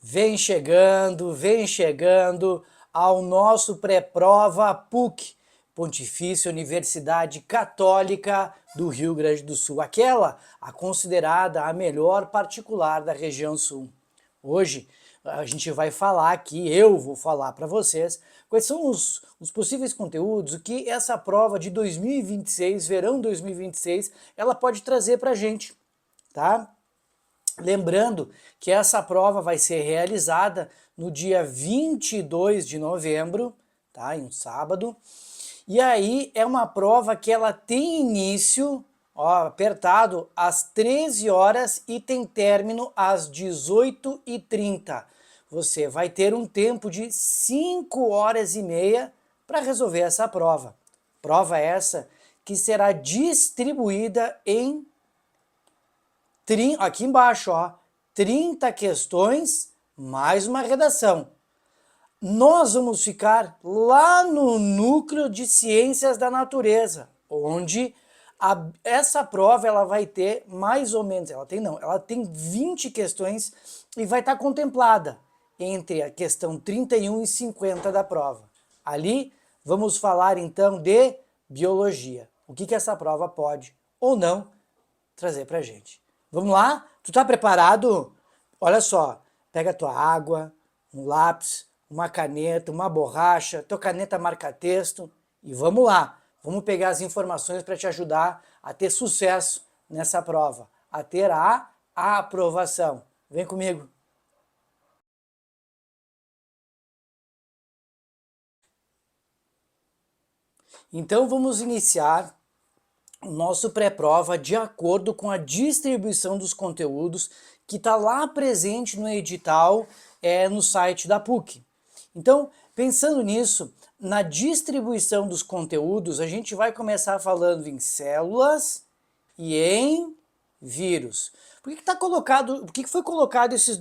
Vem chegando ao nosso pré-prova PUC, Pontifícia Universidade Católica do Rio Grande do Sul, aquela a considerada a melhor particular da região sul. Hoje a gente vai falar aqui, eu vou falar para vocês, quais são os possíveis conteúdos, o que essa prova de 2026, verão 2026, ela pode trazer para a gente, tá? Lembrando que essa prova vai ser realizada no dia 22 de novembro, tá? Em um sábado. E aí é uma prova que ela tem início, ó, apertado, às 13 horas e tem término às 18h30. Você vai ter um tempo de 5 horas e meia para resolver essa prova. Prova essa que será distribuída em aqui embaixo, ó, 30 questões mais uma redação. Nós vamos ficar lá no núcleo de ciências da natureza, onde essa prova ela vai ter mais ou menos, ela tem 20 questões e vai estar contemplada entre a questão 31 e 50 da prova. Ali vamos falar então de biologia, o que essa prova pode ou não trazer pra gente. Vamos lá? Tu tá preparado? Olha só, pega a tua água, um lápis, uma caneta, uma borracha, tua caneta marca-texto e vamos lá. Vamos pegar as informações para te ajudar a ter sucesso nessa prova, a ter a aprovação. Vem comigo. Então vamos iniciar o nosso pré-prova de acordo com a distribuição dos conteúdos que está lá presente no edital no site da PUC. Então, pensando nisso, na distribuição dos conteúdos, a gente vai começar falando em células e em vírus. Por que foi colocado esses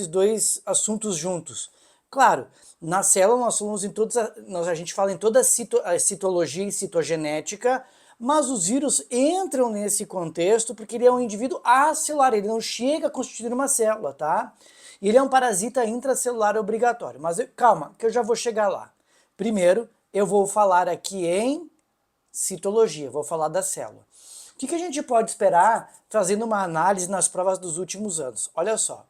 dois assuntos juntos? Claro, na célula nós falamos a gente fala em toda a citologia e citogenética, mas os vírus entram nesse contexto porque ele é um indivíduo acelular, ele não chega a constituir uma célula, tá? Ele é um parasita intracelular obrigatório, mas calma, que eu já vou chegar lá. Primeiro, eu vou falar aqui em citologia, vou falar da célula. O que a gente pode esperar fazendo uma análise nas provas dos últimos anos? Olha só.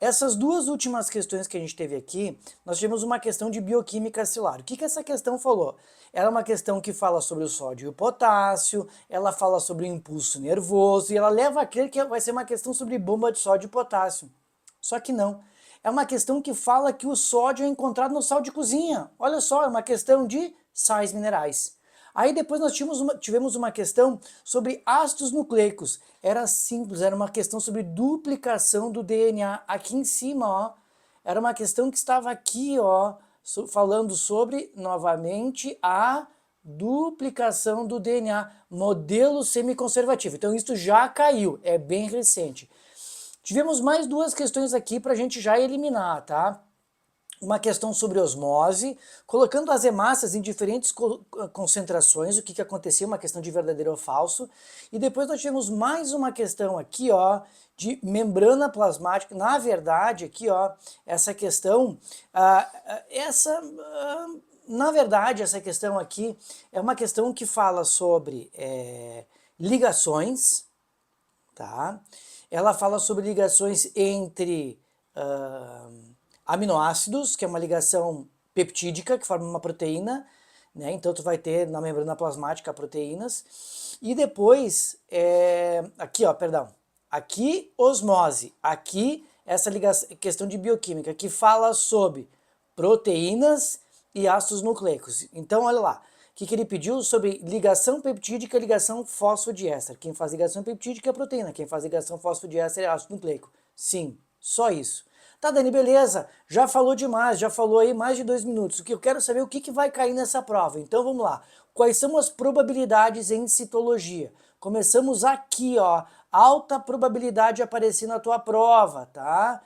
Essas duas últimas questões que a gente teve aqui, nós tivemos uma questão de bioquímica celular. O que essa questão falou? Ela é uma questão que fala sobre o sódio e o potássio, ela fala sobre o impulso nervoso e ela leva a crer que vai ser uma questão sobre bomba de sódio e potássio. Só que não. É uma questão que fala que o sódio é encontrado no sal de cozinha. Olha só, é uma questão de sais minerais. Aí depois nós tivemos uma questão sobre ácidos nucleicos. Era simples, era uma questão sobre duplicação do DNA. Aqui em cima, ó, era uma questão que estava aqui, ó, falando sobre, novamente, a duplicação do DNA, modelo semiconservativo. Então isso já caiu, é bem recente. Tivemos mais duas questões aqui para a gente já eliminar, tá? Uma questão sobre osmose, colocando as hemácias em diferentes concentrações, o que acontecia, uma questão de verdadeiro ou falso. E depois nós tivemos mais uma questão aqui, ó, de membrana plasmática. Na verdade, aqui, ó, essa questão, na verdade, essa questão aqui é uma questão que fala sobre ligações, tá? Ela fala sobre ligações entre aminoácidos, que é uma ligação peptídica, que forma uma proteína, né? Então tu vai ter na membrana plasmática proteínas. E depois, aqui, ó, perdão, aqui osmose, aqui essa ligação, questão de bioquímica, que fala sobre proteínas e ácidos nucleicos. Então, olha lá, o que ele pediu sobre ligação peptídica e ligação fosfodiéster. Quem faz ligação peptídica é proteína, quem faz ligação fosfodiéster é ácido nucleico. Sim, só isso. Tá, Dani, beleza, já falou demais, já falou aí mais de 2 minutos. O que eu quero saber é o que vai cair nessa prova. Então vamos lá. Quais são as probabilidades em citologia? Começamos aqui, ó, alta probabilidade de aparecer na tua prova, tá?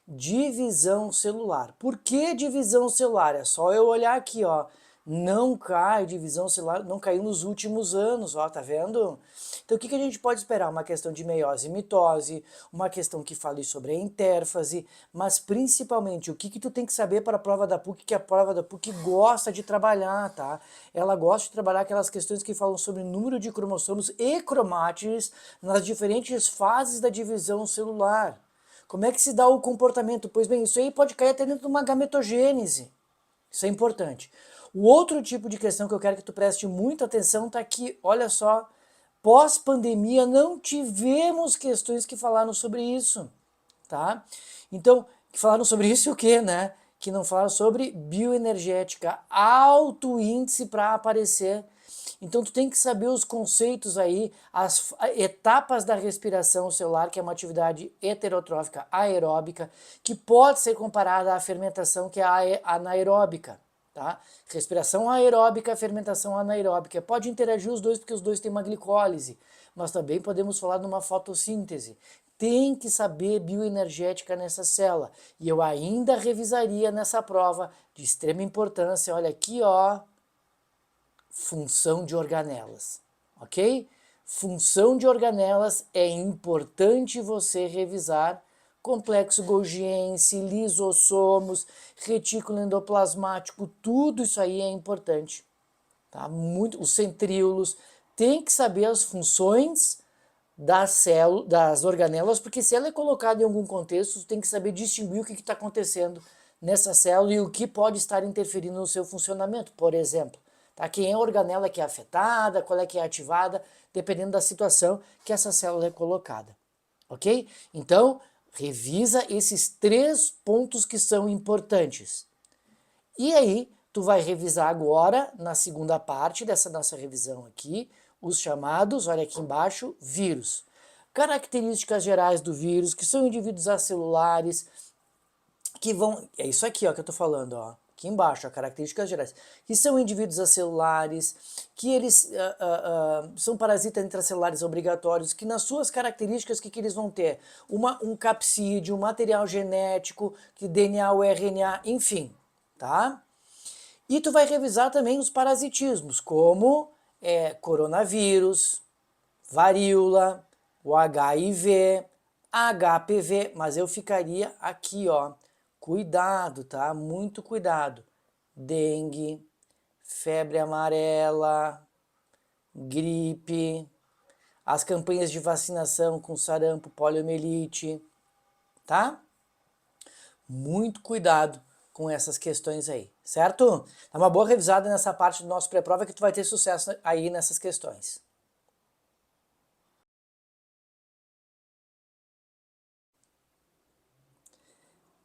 Divisão celular. Por que divisão celular? É só eu olhar aqui, ó. não cai, divisão celular não caiu nos últimos anos, ó, tá vendo? Então o que a gente pode esperar? Uma questão de meiose e mitose, uma questão que fale sobre a intérfase, mas principalmente o que tu tem que saber para a prova da PUC, que a prova da PUC gosta de trabalhar, tá? Ela gosta de trabalhar aquelas questões que falam sobre número de cromossomos e cromátides nas diferentes fases da divisão celular. Como é que se dá o comportamento? Pois bem, isso aí pode cair até dentro de uma gametogênese. Isso é importante. O outro tipo de questão que eu quero que tu preste muita atenção está aqui, olha só, pós-pandemia não tivemos questões que falaram sobre isso, tá? Então, que falaram sobre isso o quê, né? Que não falaram sobre bioenergética, alto índice para aparecer. Então tu tem que saber os conceitos aí, as etapas da respiração celular, que é uma atividade heterotrófica aeróbica, que pode ser comparada à fermentação, que é a anaeróbica. Tá? Respiração aeróbica, fermentação anaeróbica. Pode interagir os dois, porque os dois têm uma glicólise, mas também podemos falar numa fotossíntese. Tem que saber bioenergética nessa célula. E eu ainda revisaria nessa prova de extrema importância, olha aqui, ó, função de organelas, ok? Função de organelas é importante você revisar. Complexo golgiense, lisossomos, retículo endoplasmático, tudo isso aí é importante. Tá? Os centríolos, tem que saber as funções das organelas, porque se ela é colocada em algum contexto, tem que saber distinguir o que está acontecendo nessa célula e o que pode estar interferindo no seu funcionamento, por exemplo. Tá? Quem é a organela que é afetada, qual é que é ativada, dependendo da situação que essa célula é colocada. Ok? Então, revisa esses 3 pontos que são importantes. E aí, tu vai revisar agora, na segunda parte dessa nossa revisão aqui, os chamados, olha aqui embaixo, vírus. Características gerais do vírus, que são indivíduos acelulares, que vão... É isso aqui ó, que eu tô falando, ó. Aqui embaixo, ó, características gerais. Que são indivíduos acelulares, que eles são parasitas intracelulares obrigatórios, que nas suas características, que eles vão ter? Um capsídeo, um material genético, que DNA ou RNA, enfim, tá? E tu vai revisar também os parasitismos, como coronavírus, varíola, o HIV, HPV, mas eu ficaria aqui, ó, cuidado, tá? Muito cuidado. Dengue, febre amarela, gripe, as campanhas de vacinação com sarampo, poliomielite, tá? Muito cuidado com essas questões aí, certo? Dá uma boa revisada nessa parte do nosso pré-prova que tu vai ter sucesso aí nessas questões.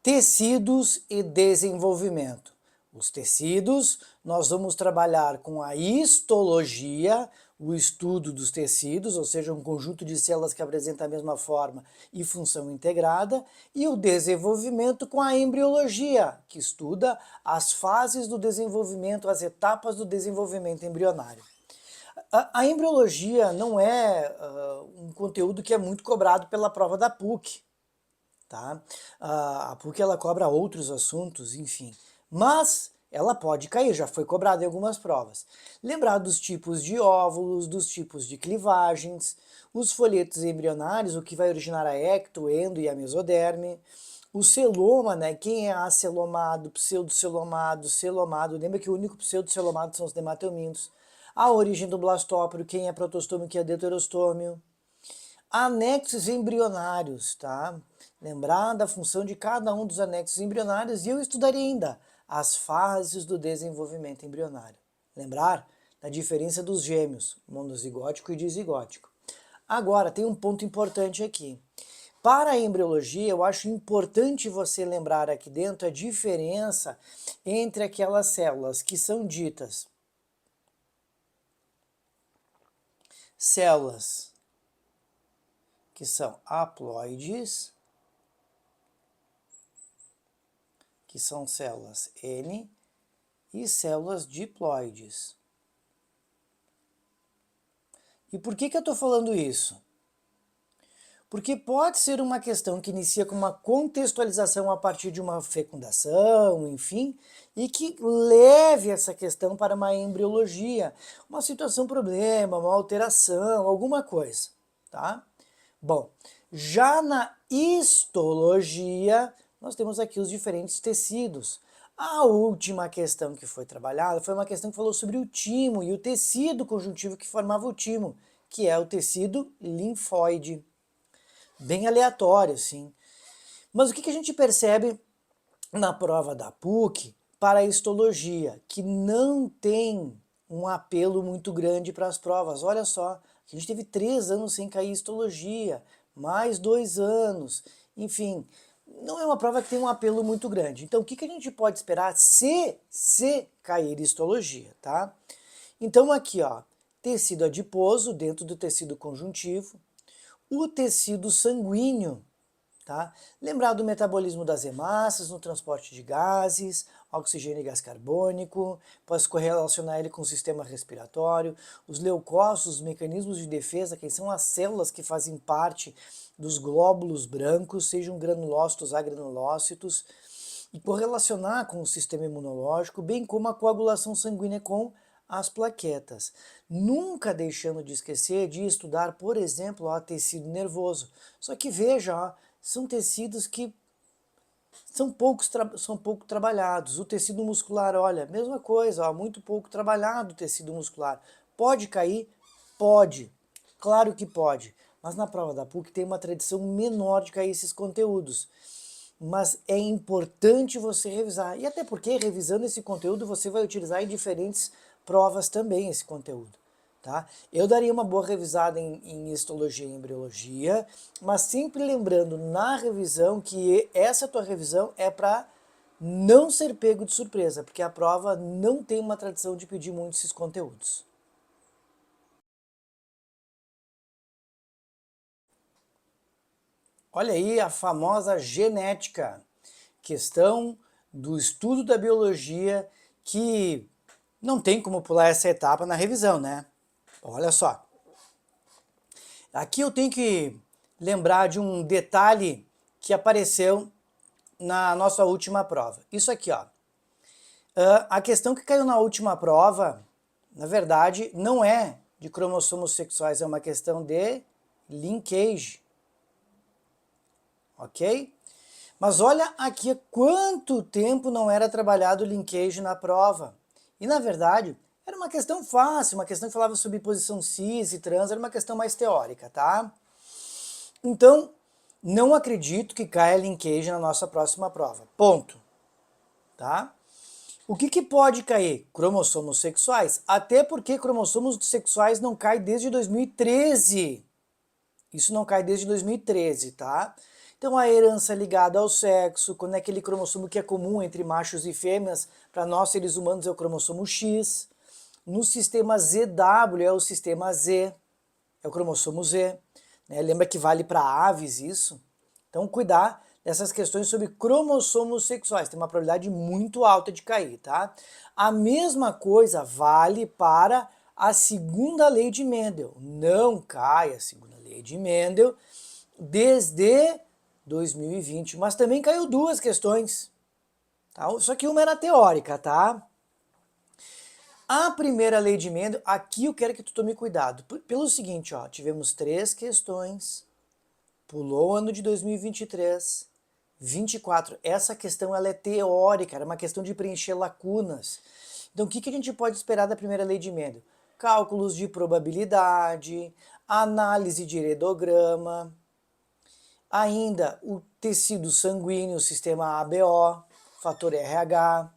Tecidos e desenvolvimento. Os tecidos, nós vamos trabalhar com a histologia, o estudo dos tecidos, ou seja, um conjunto de células que apresenta a mesma forma e função integrada, e o desenvolvimento com a embriologia, que estuda as fases do desenvolvimento, as etapas do desenvolvimento embrionário. A embriologia não é um conteúdo que é muito cobrado pela prova da PUC, tá? A PUC ela cobra outros assuntos, enfim, mas ela pode cair, já foi cobrada em algumas provas. Lembrar dos tipos de óvulos, dos tipos de clivagens, os folhetos embrionários, o que vai originar a ecto, endo e a mesoderme, o celoma, né? Quem é acelomado, pseudocelomado, celomado, lembra que o único pseudocelomado são os nematelmintos, a origem do blastóporo, quem é protostômio, quem é deuterostômio, anexos embrionários, tá? Lembrar da função de cada um dos anexos embrionários e eu estudaria ainda as fases do desenvolvimento embrionário. Lembrar da diferença dos gêmeos, monozigótico e dizigótico. Agora, tem um ponto importante aqui. Para a embriologia, eu acho importante você lembrar aqui dentro a diferença entre aquelas células que são ditas células que são haploides, que são células N, e células diploides. E por que eu estou falando isso? Porque pode ser uma questão que inicia com uma contextualização a partir de uma fecundação, enfim, e que leve essa questão para uma embriologia, uma situação problema, uma alteração, alguma coisa, tá? Bom, já na histologia, nós temos aqui os diferentes tecidos. A última questão que foi trabalhada foi uma questão que falou sobre o timo e o tecido conjuntivo que formava o timo, que é o tecido linfóide. Bem aleatório, sim. Mas o que a gente percebe na prova da PUC para a histologia? Que não tem um apelo muito grande para as provas. Olha só, a gente teve 3 anos sem cair histologia, mais 2 anos, enfim, não é uma prova que tem um apelo muito grande. Então, o que a gente pode esperar se cair histologia, tá? Então, aqui, ó, tecido adiposo dentro do tecido conjuntivo, o tecido sanguíneo, tá? Lembrar do metabolismo das hemácias no transporte de gases, oxigênio e gás carbônico, pode correlacionar ele com o sistema respiratório, os leucócitos, os mecanismos de defesa, que são as células que fazem parte dos glóbulos brancos, sejam granulócitos, agranulócitos, e correlacionar com o sistema imunológico, bem como a coagulação sanguínea com as plaquetas. Nunca deixando de esquecer de estudar, por exemplo, o tecido nervoso. Só que veja, ó, são tecidos que são pouco trabalhados. O tecido muscular, olha, mesma coisa, ó, muito pouco trabalhado o tecido muscular. Pode cair? Pode. Claro que pode. Mas na prova da PUC tem uma tradição menor de cair esses conteúdos. Mas é importante você revisar. E até porque, revisando esse conteúdo, você vai utilizar em diferentes provas também esse conteúdo. Tá? Eu daria uma boa revisada em histologia e embriologia, mas sempre lembrando na revisão que essa tua revisão é para não ser pego de surpresa, porque a prova não tem uma tradição de pedir muito esses conteúdos. Olha aí a famosa genética, questão do estudo da biologia que não tem como pular essa etapa na revisão, né? Olha só. Aqui eu tenho que lembrar de um detalhe que apareceu na nossa última prova. Isso aqui, ó. A questão que caiu na última prova, na verdade, não é de cromossomos sexuais, é uma questão de linkage. Ok? Mas olha aqui quanto tempo não era trabalhado o linkage na prova. E na verdade, era uma questão fácil, uma questão que falava sobre posição cis e trans, era uma questão mais teórica, tá? Então, não acredito que caia linkage na nossa próxima prova. Ponto. Tá? O que pode cair? Cromossomos sexuais. Até porque cromossomos sexuais não cai desde 2013. Isso não cai desde 2013, tá? Então a herança ligada ao sexo, quando é aquele cromossomo que é comum entre machos e fêmeas, para nós seres humanos é o cromossomo X. No sistema ZW é o sistema Z, é o cromossomo Z. Né? Lembra que vale para aves isso? Então cuidar dessas questões sobre cromossomos sexuais, tem uma probabilidade muito alta de cair, tá? A mesma coisa vale para a segunda lei de Mendel. Não cai a segunda lei de Mendel desde 2020, mas também caiu 2 questões, tá? Só que uma era teórica, tá? A primeira lei de Mendel, aqui eu quero que tu tome cuidado, pelo seguinte, ó, tivemos 3 questões, pulou o ano de 2023, 24, essa questão ela é teórica, era uma questão de preencher lacunas. Então o que a gente pode esperar da primeira lei de Mendel? Cálculos de probabilidade, análise de heredograma, ainda o tecido sanguíneo, o sistema ABO, fator RH.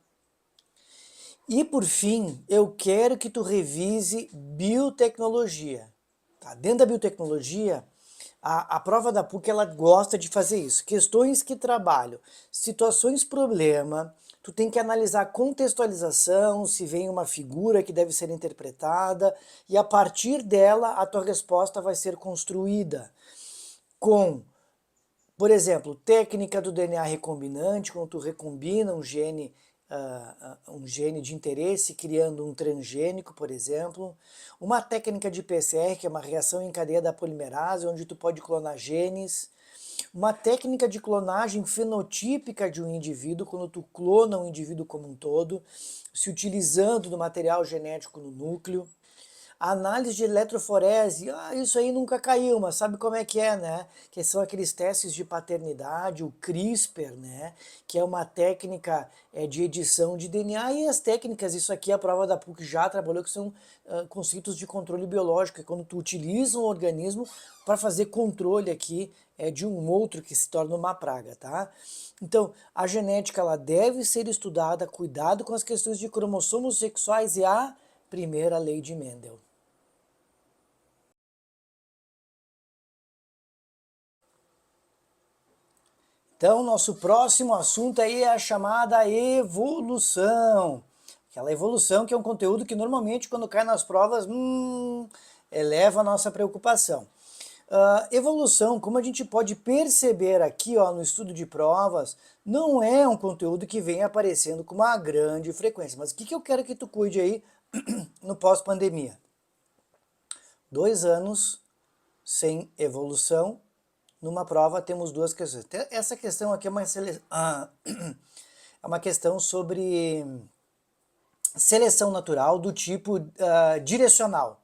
E por fim, eu quero que tu revise biotecnologia. Tá? Dentro da biotecnologia, a prova da PUC ela gosta de fazer isso. Questões que trabalham, situações problema, tu tem que analisar contextualização, se vem uma figura que deve ser interpretada, e a partir dela a tua resposta vai ser construída com, por exemplo, técnica do DNA recombinante, quando tu recombina um gene um gene de interesse, criando um transgênico, por exemplo. Uma técnica de PCR, que é uma reação em cadeia da polimerase, onde tu pode clonar genes. Uma técnica de clonagem fenotípica de um indivíduo, quando tu clona um indivíduo como um todo, se utilizando do material genético no núcleo. A análise de eletroforese, isso aí nunca caiu, mas sabe como é que é, né? Que são aqueles testes de paternidade, o CRISPR, né? Que é uma técnica de edição de DNA, e as técnicas, isso aqui a prova da PUC já trabalhou, que são conceitos de controle biológico, é quando tu utiliza um organismo para fazer controle aqui de um outro que se torna uma praga, tá? Então, a genética ela deve ser estudada, cuidado com as questões de cromossomos sexuais e a primeira lei de Mendel. Então, nosso próximo assunto aí é a chamada evolução. Aquela evolução que é um conteúdo que normalmente quando cai nas provas, eleva a nossa preocupação. Evolução, como a gente pode perceber aqui no estudo de provas, não é um conteúdo que vem aparecendo com uma grande frequência. Mas o que eu quero que tu cuide aí no pós-pandemia? 2 anos sem evolução. Numa prova temos duas questões. Essa questão aqui é uma questão sobre seleção natural do tipo direcional.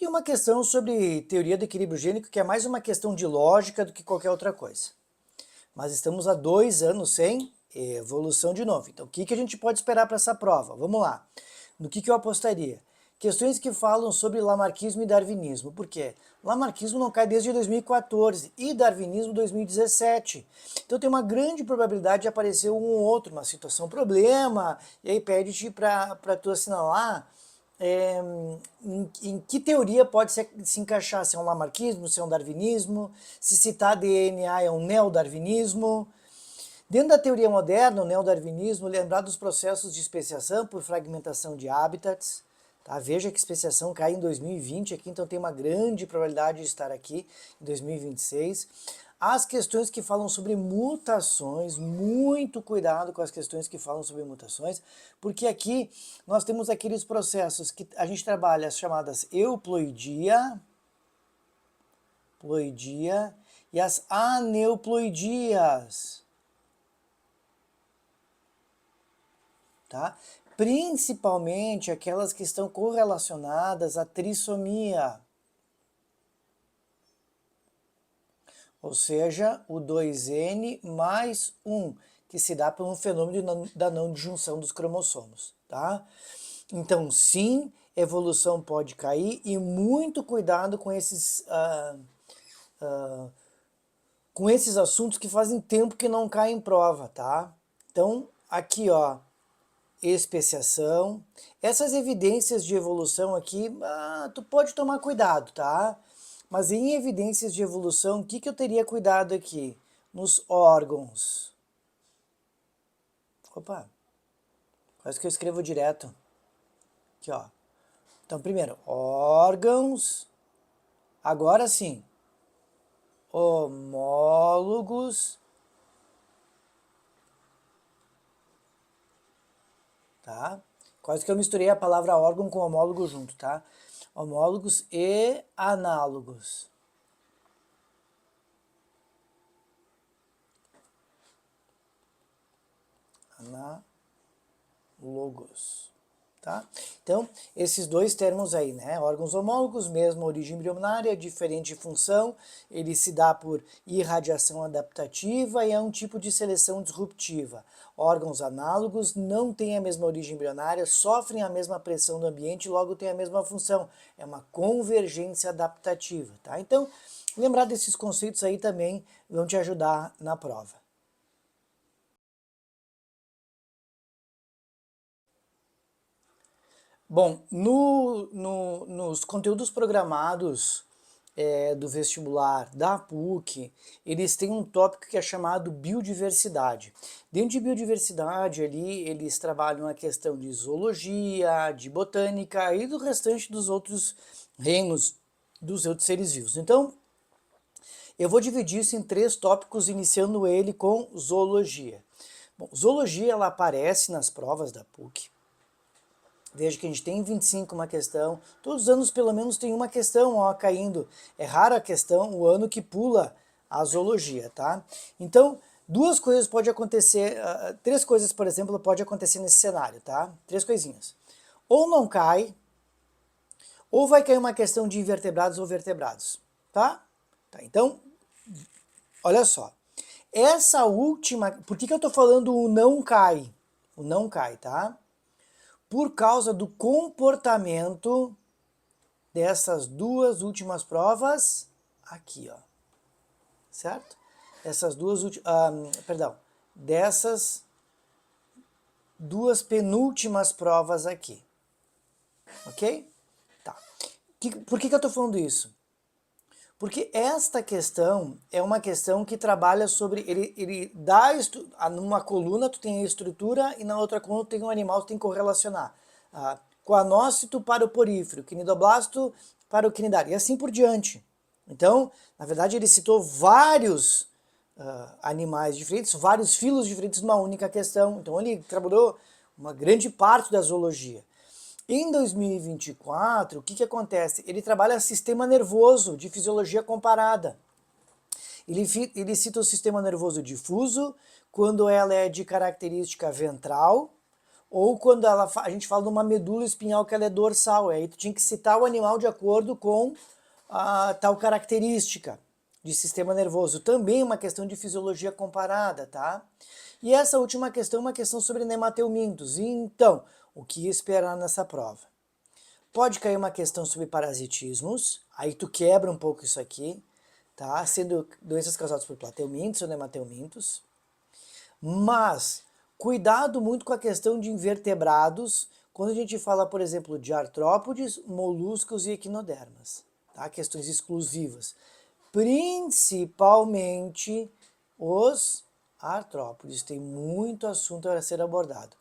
E uma questão sobre teoria do equilíbrio gênico, que é mais uma questão de lógica do que qualquer outra coisa. Mas estamos há 2 anos sem evolução de novo. Então o que a gente pode esperar para essa prova? Vamos lá. No que eu apostaria? Questões que falam sobre lamarquismo e darwinismo. Por quê? Lamarquismo não cai desde 2014 e darwinismo 2017. Então tem uma grande probabilidade de aparecer um ou outro, uma situação problema, e aí pede-te para tu assinalar em que teoria pode se encaixar, se é um lamarquismo, se é um darwinismo, se citar DNA é um neodarwinismo. Dentro da teoria moderna, o neodarwinismo, lembrar dos processos de especiação por fragmentação de hábitats. Tá? Veja que especiação cai em 2020 aqui, então tem uma grande probabilidade de estar aqui em 2026. As questões que falam sobre mutações, muito cuidado com as questões que falam sobre mutações, porque aqui nós temos aqueles processos que a gente trabalha, as chamadas euploidia, ploidia, e as aneuploidias. Tá? Principalmente aquelas que estão correlacionadas à trissomia. Ou seja, o 2N mais 1, que se dá por um fenômeno da não disjunção dos cromossomos. Tá? Então, sim, evolução pode cair e muito cuidado com esses assuntos que fazem tempo que não caem em prova, tá? Então, aqui, especiação. Essas evidências de evolução aqui, tu pode tomar cuidado, tá? Mas em evidências de evolução, o que eu teria cuidado aqui? Nos órgãos. Opa, quase que eu escrevo direto. Aqui, ó. Então, primeiro, órgãos. Agora sim, homólogos. Tá? Quase que eu misturei a palavra órgão com homólogo junto, tá? Homólogos e análogos. Análogos. Tá? Então, esses dois termos aí, né? Órgãos homólogos, mesma origem embrionária, diferente função, ele se dá por irradiação adaptativa e é um tipo de seleção disruptiva. Órgãos análogos não têm a mesma origem embrionária, sofrem a mesma pressão do ambiente e logo têm a mesma função. É uma convergência adaptativa, tá? Então, lembrar desses conceitos aí também vão te ajudar na prova. Bom, nos conteúdos programados do vestibular da PUC, eles têm um tópico que é chamado biodiversidade. Dentro de biodiversidade, ali, eles trabalham a questão de zoologia, de botânica e do restante dos outros reinos dos outros seres vivos. Então, eu vou dividir isso em 3 tópicos, iniciando ele com zoologia. Bom, zoologia ela aparece nas provas da PUC. Veja que a gente tem 25 uma questão, todos os anos pelo menos tem uma questão ó, caindo. É rara a questão, o ano que pula a zoologia, tá? Então, duas coisas pode acontecer, três coisas, por exemplo, pode acontecer nesse cenário, tá? Três coisinhas. Ou não cai, ou vai cair uma questão de invertebrados ou vertebrados, tá? Tá, então, olha só. Essa última, por que eu tô falando o não cai? O não cai, tá? Por causa do comportamento dessas duas últimas provas aqui, ó. Certo? Essas duas últimas, perdão, dessas duas penúltimas provas aqui. Ok? Tá. Por que eu tô falando isso? Porque esta questão é uma questão que trabalha sobre, ele dá, numa coluna tu tem a estrutura e na outra coluna tu tem um animal, tu tem que correlacionar. Coanócito para o porífero, quinidoblasto para o quinidário, e assim por diante. Então, na verdade, ele citou vários animais diferentes, vários filos diferentes numa única questão. Então, ele trabalhou uma grande parte da zoologia. Em 2024, o que acontece? Ele trabalha sistema nervoso de fisiologia comparada. Ele cita o sistema nervoso difuso, quando ela é de característica ventral, ou quando a gente fala de uma medula espinhal que ela é dorsal. Aí tu tinha que citar o animal de acordo com a tal característica de sistema nervoso. Também uma questão de fisiologia comparada, tá? E essa última questão é uma questão sobre nemateumintos. Então, o que esperar nessa prova? Pode cair uma questão sobre parasitismos, aí tu quebra um pouco isso aqui, tá? Sendo doenças causadas por plateumintos ou nemateumintos. Mas, cuidado muito com a questão de invertebrados, quando a gente fala, por exemplo, de artrópodes, moluscos e equinodermas, tá? Questões exclusivas. Principalmente os artrópodes, tem muito assunto a ser abordado.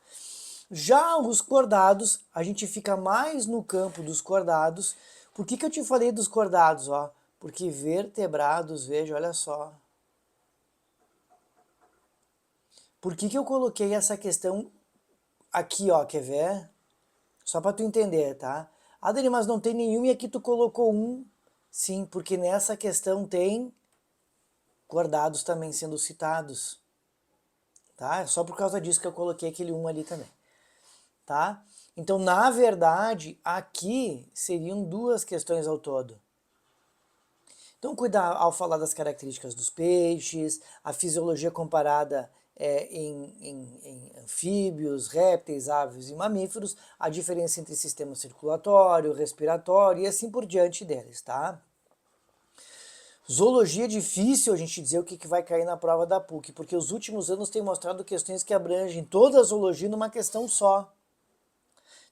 Já os cordados, a gente fica mais no campo dos cordados. Por que eu te falei dos cordados? Ó? Porque vertebrados, veja, olha só. Por que eu coloquei essa questão aqui, ó, quer ver? Só para tu entender, tá? Ah, Dani, mas não tem nenhum e aqui tu colocou um. Sim, porque nessa questão tem cordados também sendo citados. Tá? É só por causa disso que eu coloquei aquele um ali também. Tá? Então, na verdade, aqui seriam duas questões ao todo. Então, cuidar ao falar das características dos peixes, a fisiologia comparada em anfíbios, répteis, aves e mamíferos, a diferença entre sistema circulatório, respiratório e assim por diante deles, tá? Zoologia é difícil a gente dizer o que vai cair na prova da PUC, porque os últimos anos têm mostrado questões que abrangem toda a zoologia numa questão só.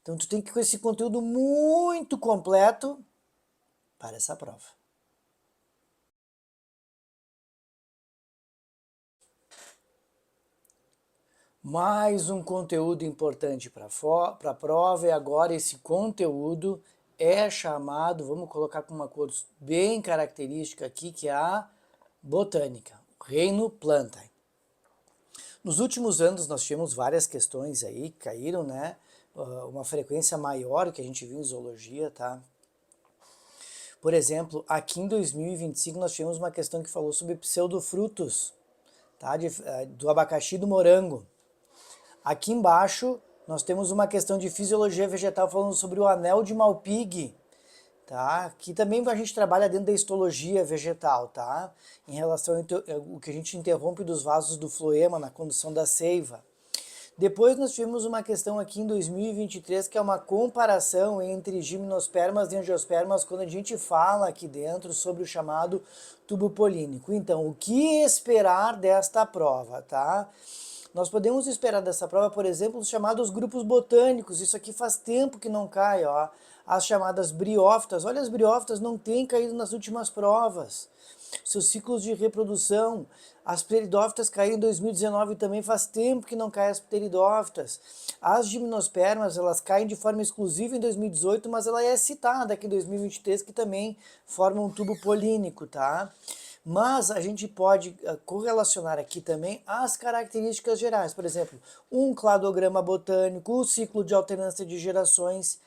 Então tu tem que ter esse conteúdo muito completo para essa prova. Mais um conteúdo importante para a prova, e agora esse conteúdo é chamado, vamos colocar com uma cor bem característica aqui, que é a botânica, o reino planta. Nos últimos anos nós tivemos várias questões aí que caíram, né? Uma frequência maior que a gente viu em zoologia, tá? Por exemplo, aqui em 2025 nós tivemos uma questão que falou sobre pseudofrutos, tá? Do abacaxi e do morango. Aqui embaixo nós temos uma questão de fisiologia vegetal falando sobre o anel de Malpighi, tá? Que também a gente trabalha dentro da histologia vegetal, tá? Em relação ao que a gente interrompe dos vasos do floema na condução da seiva. Depois nós tivemos uma questão aqui em 2023 que é uma comparação entre gimnospermas e angiospermas quando a gente fala aqui dentro sobre o chamado tubo polínico. Então, o que esperar desta prova, tá? Nós podemos esperar dessa prova, por exemplo, os chamados grupos botânicos. Isso aqui faz tempo que não cai, ó. As chamadas briófitas. Olha, as briófitas não têm caído nas últimas provas. Seus ciclos de reprodução. As pteridófitas caíram em 2019 também, faz tempo que não caem as pteridófitas. As gimnospermas, elas caem de forma exclusiva em 2018, mas ela é citada aqui em 2023, que também forma um tubo polínico, tá? Mas a gente pode correlacionar aqui também as características gerais, por exemplo, um cladograma botânico, o ciclo de alternância de gerações.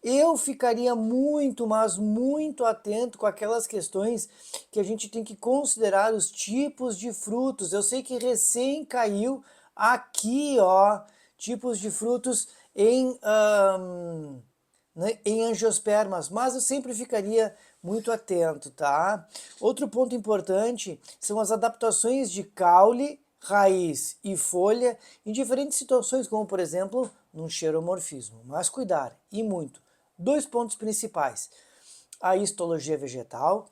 Eu ficaria muito, mas muito atento com aquelas questões que a gente tem que considerar os tipos de frutos. Eu sei que recém caiu aqui, ó, tipos de frutos em né, em angiospermas, mas eu sempre ficaria muito atento, tá? Outro ponto importante são as adaptações de caule, raiz e folha em diferentes situações, como por exemplo, num xeromorfismo. Mas cuidar, e muito. Dois pontos principais. A histologia vegetal.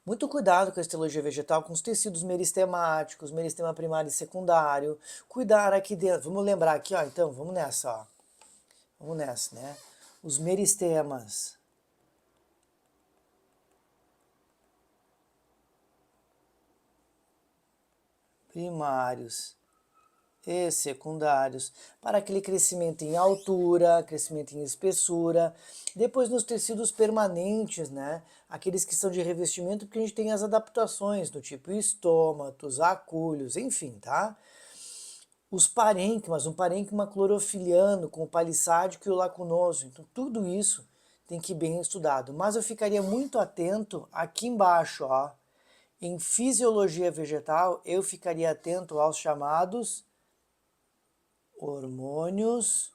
Muito cuidado com a histologia vegetal, com os tecidos meristemáticos, meristema primário e secundário. Cuidar aqui dentro. Vamos lembrar aqui, ó. Então, vamos nessa, ó. Vamos nessa, né? Os meristemas primários e secundários, para aquele crescimento em altura, crescimento em espessura, depois nos tecidos permanentes, né? Aqueles que são de revestimento, porque a gente tem as adaptações do tipo estômatos, acúlios, enfim, tá? Os parênquimas, um parênquima clorofiliano com o palissádico e o lacunoso, então tudo isso tem que ir bem estudado. Mas eu ficaria muito atento aqui embaixo, ó, em fisiologia vegetal, eu ficaria atento aos chamados hormônios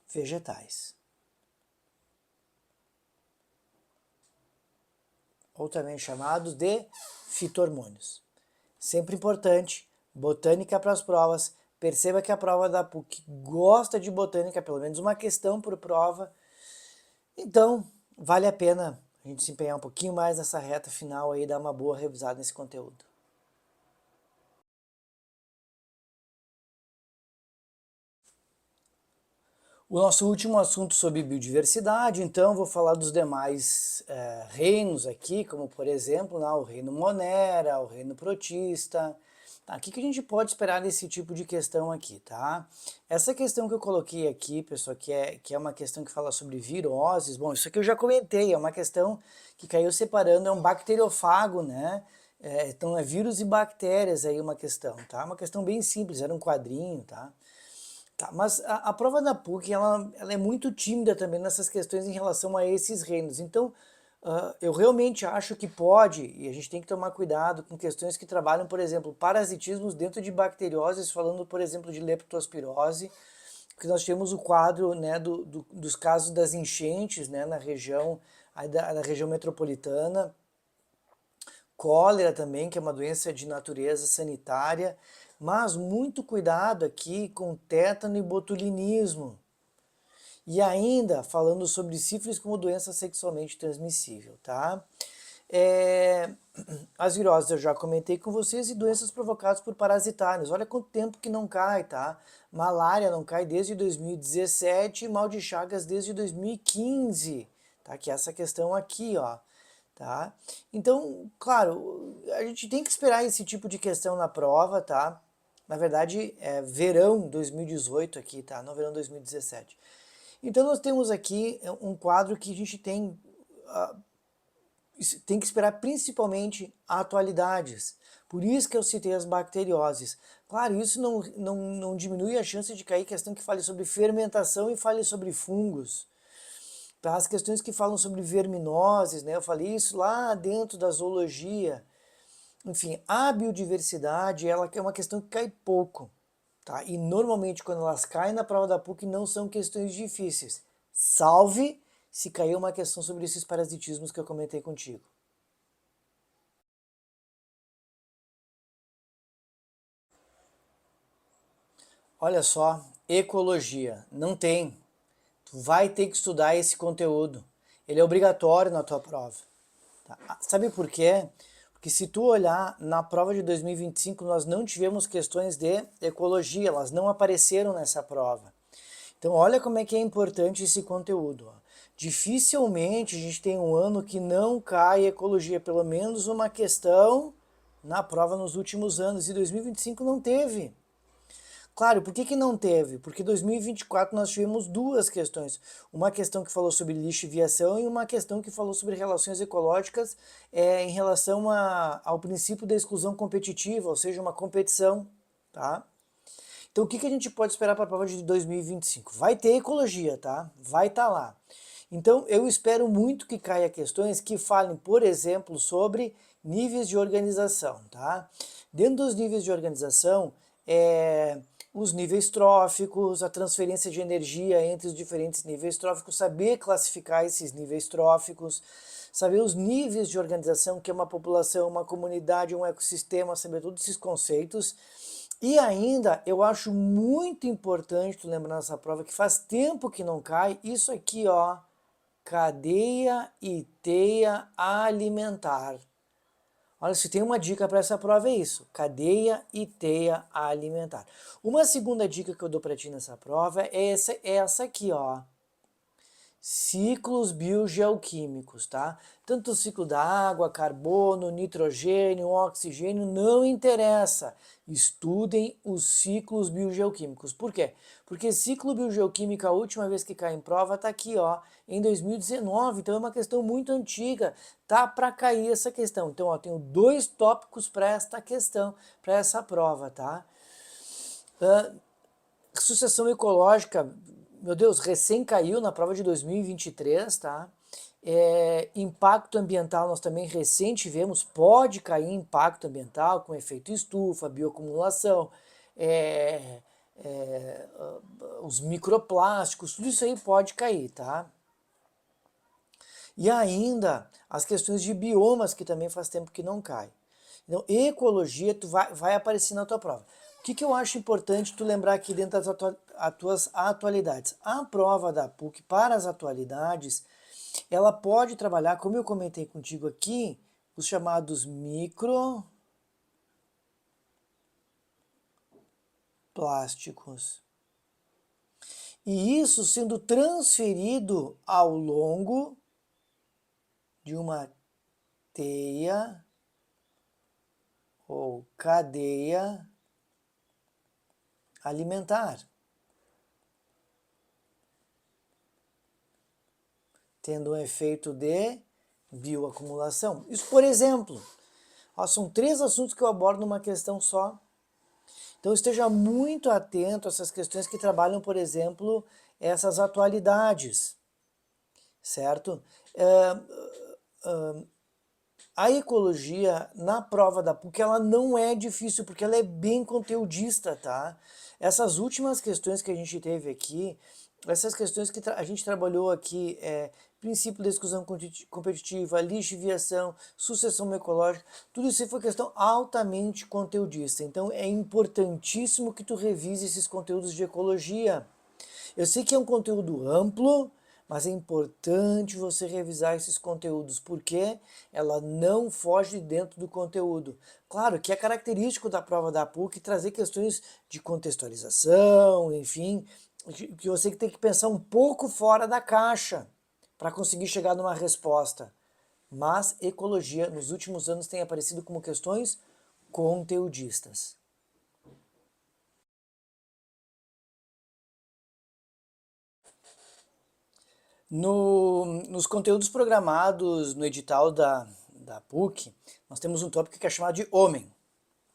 vegetais, ou também chamados de fito-hormônios. Sempre importante, botânica para as provas. Perceba que a prova da PUC gosta de botânica, pelo menos uma questão por prova. Então, vale a pena a gente se empenhar um pouquinho mais nessa reta final aí e dar uma boa revisada nesse conteúdo. O nosso último assunto sobre biodiversidade, então vou falar dos demais reinos aqui, como por exemplo, o reino Monera, o reino Protista. Tá, o que a gente pode esperar desse tipo de questão aqui, tá? Essa questão que eu coloquei aqui, pessoal, que é uma questão que fala sobre viroses, bom, isso aqui eu já comentei, é uma questão que caiu separando, é um bacteriofago, né? Então é vírus e bactérias aí uma questão, tá? Uma questão bem simples, era um quadrinho, tá? Tá, mas a prova da PUC, ela é muito tímida também nessas questões em relação a esses reinos. Então, eu realmente acho que pode, e a gente tem que tomar cuidado com questões que trabalham, por exemplo, parasitismos dentro de bacterioses, falando, por exemplo, de leptospirose, porque nós temos o quadro, né, dos casos das enchentes, né, na região, na região metropolitana, cólera também, que é uma doença de natureza sanitária, mas muito cuidado aqui com tétano e botulinismo. E ainda falando sobre sífilis como doença sexualmente transmissível, tá? As viroses eu já comentei com vocês e doenças provocadas por parasitários. Olha quanto tempo que não cai, tá? Malária não cai desde 2017 e mal de Chagas desde 2015, tá? Que é essa questão aqui, ó. Tá? Então, claro, a gente tem que esperar esse tipo de questão na prova, tá? Na verdade, é verão 2018 aqui, tá? Não verão 2017. Então, nós temos aqui um quadro que a gente tem que esperar principalmente atualidades. Por isso que eu citei as bacterioses. Claro, isso não diminui a chance de cair questão que fale sobre fermentação e fale sobre fungos. Tá? As questões que falam sobre verminoses, né? Eu falei isso lá dentro da zoologia. Enfim, a biodiversidade ela é uma questão que cai pouco. Tá? E normalmente quando elas caem na prova da PUC não são questões difíceis. Salve se caiu uma questão sobre esses parasitismos que eu comentei contigo. Olha só, ecologia, não tem. Tu vai ter que estudar esse conteúdo. Ele é obrigatório na tua prova. Tá? Sabe por quê? Porque se tu olhar na prova de 2025, nós não tivemos questões de ecologia, elas não apareceram nessa prova. Então olha como é que é importante esse conteúdo. Ó. Dificilmente a gente tem um ano que não cai ecologia, pelo menos uma questão na prova nos últimos anos, e 2025 não teve. Claro, por que que não teve? Porque em 2024 nós tivemos duas questões. Uma questão que falou sobre lixo e viação e uma questão que falou sobre relações ecológicas em relação ao princípio da exclusão competitiva, ou seja, uma competição, tá? Então o que que a gente pode esperar para a prova de 2025? Vai ter ecologia, tá? Vai estar lá. Então eu espero muito que caia questões que falem, por exemplo, sobre níveis de organização, tá? Dentro dos níveis de organização, os níveis tróficos, a transferência de energia entre os diferentes níveis tróficos, saber classificar esses níveis tróficos, saber os níveis de organização, que é uma população, uma comunidade, um ecossistema, saber todos esses conceitos. E ainda, eu acho muito importante tu lembrar nessa prova que faz tempo que não cai, isso aqui, ó, cadeia e teia alimentar. Olha, se tem uma dica para essa prova é isso, cadeia e teia alimentar. Uma segunda dica que eu dou para ti nessa prova é essa aqui, ó. Ciclos biogeoquímicos, tá? Tanto o ciclo da água, carbono, nitrogênio, oxigênio, não interessa. Estudem os ciclos biogeoquímicos. Por quê? Porque ciclo biogeoquímico, a última vez que cai em prova, tá aqui, ó, em 2019. Então é uma questão muito antiga. Tá para cair essa questão. Então, ó, tenho dois tópicos para esta questão, para essa prova, tá? Sucessão ecológica, meu Deus, recém caiu na prova de 2023, tá? Impacto ambiental nós também recém tivemos, pode cair impacto ambiental com efeito estufa, bioacumulação, os microplásticos, tudo isso aí pode cair, tá? E ainda as questões de biomas, que também faz tempo que não cai. Então, ecologia vai aparecer na tua prova. O que eu acho importante tu lembrar aqui dentro das tuas atualidades? A prova da PUC para as atualidades, ela pode trabalhar, como eu comentei contigo aqui, os chamados microplásticos. E isso sendo transferido ao longo de uma teia ou cadeia alimentar, tendo um efeito de bioacumulação. Isso, por exemplo, ó, são 3 assuntos que eu abordo numa questão só. Então esteja muito atento a essas questões que trabalham, por exemplo, essas atualidades, certo? A ecologia na prova da PUC ela não é difícil porque ela é bem conteudista, tá? Essas últimas questões que a gente teve aqui, essas questões que a gente trabalhou aqui, princípio da exclusão competitiva, lixo e viação, sucessão ecológica, tudo isso foi questão altamente conteudista. Então é importantíssimo que tu revise esses conteúdos de ecologia. Eu sei que é um conteúdo amplo, mas é importante você revisar esses conteúdos, porque ela não foge dentro do conteúdo. Claro que é característico da prova da PUC trazer questões de contextualização, enfim, que você tem que pensar um pouco fora da caixa para conseguir chegar numa resposta. Mas ecologia, nos últimos anos, tem aparecido como questões conteudistas. Nos conteúdos programados no edital da PUC, nós temos um tópico que é chamado de homem.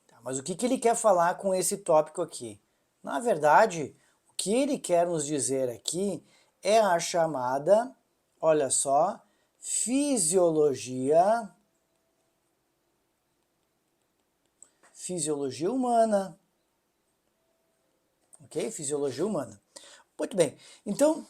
Tá, mas o que ele quer falar com esse tópico aqui? Na verdade, o que ele quer nos dizer aqui é a chamada, olha só, fisiologia humana. Ok? Fisiologia humana. Muito bem. Então,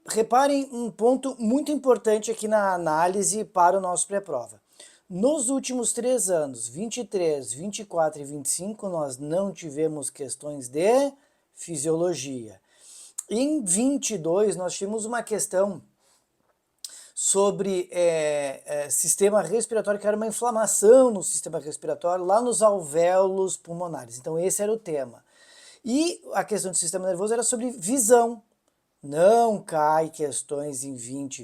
reparem um ponto muito importante aqui na análise para o nosso pré-prova. Nos últimos 3 anos, 23, 24 e 25, nós não tivemos questões de fisiologia. Em 22, nós tivemos uma questão sobre sistema respiratório, que era uma inflamação no sistema respiratório, lá nos alvéolos pulmonares. Então esse era o tema. E a questão do sistema nervoso era sobre visão. Não cai questões em 20,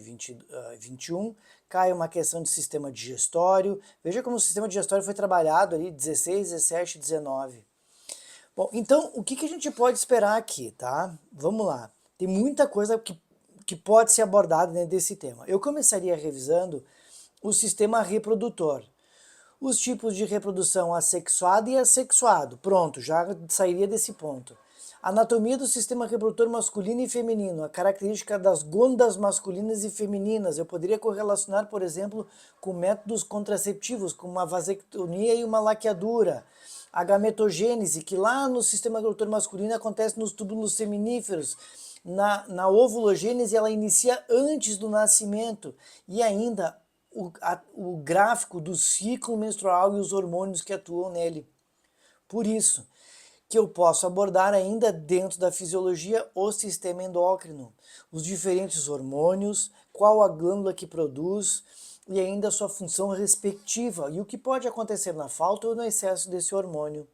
21, cai uma questão de sistema digestório. Veja como o sistema digestório foi trabalhado ali 16, 17, 19. Bom, então o que a gente pode esperar aqui, tá? Vamos lá. Tem muita coisa que pode ser abordada dentro desse tema. Eu começaria revisando o sistema reprodutor. Os tipos de reprodução assexuado e assexuado. Pronto, já sairia desse ponto. Anatomia do sistema reprodutor masculino e feminino. A característica das gônadas masculinas e femininas. Eu poderia correlacionar, por exemplo, com métodos contraceptivos, como uma vasectomia e uma laqueadura. A gametogênese, que lá no sistema reprodutor masculino acontece nos túbulos seminíferos. Na ovulogênese, ela inicia antes do nascimento. E ainda o gráfico do ciclo menstrual e os hormônios que atuam nele. Por isso que eu posso abordar ainda dentro da fisiologia o sistema endócrino, os diferentes hormônios, qual a glândula que produz e ainda a sua função respectiva e o que pode acontecer na falta ou no excesso desse hormônio.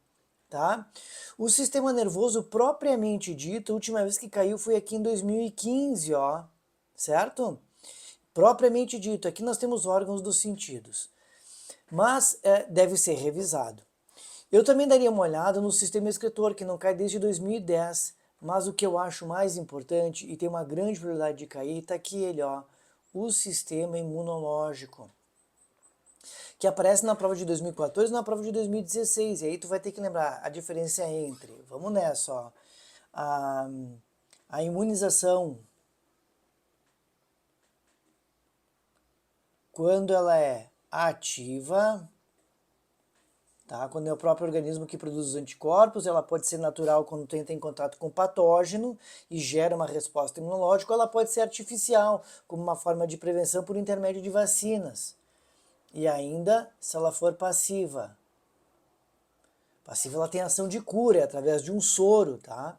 Tá? O sistema nervoso propriamente dito, a última vez que caiu foi aqui em 2015, ó, certo? Propriamente dito, aqui nós temos órgãos dos sentidos, mas deve ser revisado. Eu também daria uma olhada no sistema excretor, que não cai desde 2010, mas o que eu acho mais importante e tem uma grande probabilidade de cair, está aqui ele, ó, o sistema imunológico, que aparece na prova de 2014 e na prova de 2016, e aí tu vai ter que lembrar a diferença entre, vamos nessa, ó, a imunização, quando ela é ativa, tá? Quando é o próprio organismo que produz os anticorpos, ela pode ser natural quando entra em contato com o patógeno e gera uma resposta imunológica, ou ela pode ser artificial, como uma forma de prevenção por intermédio de vacinas. E ainda, se ela for passiva. Passiva, ela tem ação de cura, é através de um soro, tá?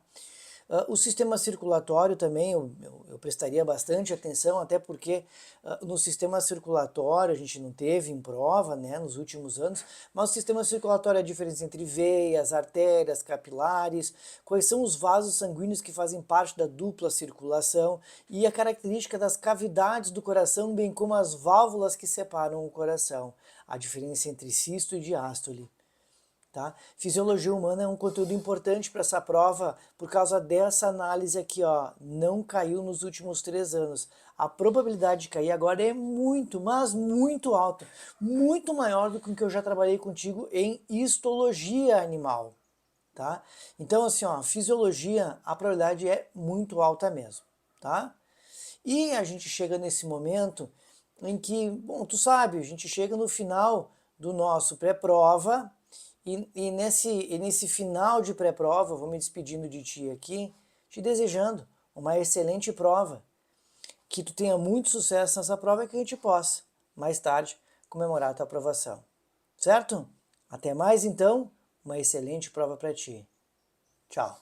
O sistema circulatório também eu prestaria bastante atenção, até porque no sistema circulatório a gente não teve em prova, né, nos últimos anos, mas o sistema circulatório é a diferença entre veias, artérias, capilares, quais são os vasos sanguíneos que fazem parte da dupla circulação e a característica das cavidades do coração, bem como as válvulas que separam o coração, a diferença entre sístole e diástole. Tá? Fisiologia humana é um conteúdo importante para essa prova por causa dessa análise aqui, ó, não caiu nos últimos 3 anos. A probabilidade de cair agora é muito, mas muito alta, muito maior do que o que eu já trabalhei contigo em histologia animal. Tá? Então, assim, ó, fisiologia, a probabilidade é muito alta mesmo. Tá? E a gente chega nesse momento em que, bom, tu sabe, a gente chega no final do nosso pré-prova. E nesse final de pré-prova, vou me despedindo de ti aqui, te desejando uma excelente prova, que tu tenha muito sucesso nessa prova e que a gente possa, mais tarde, comemorar a tua aprovação. Certo? Até mais então, uma excelente prova para ti. Tchau.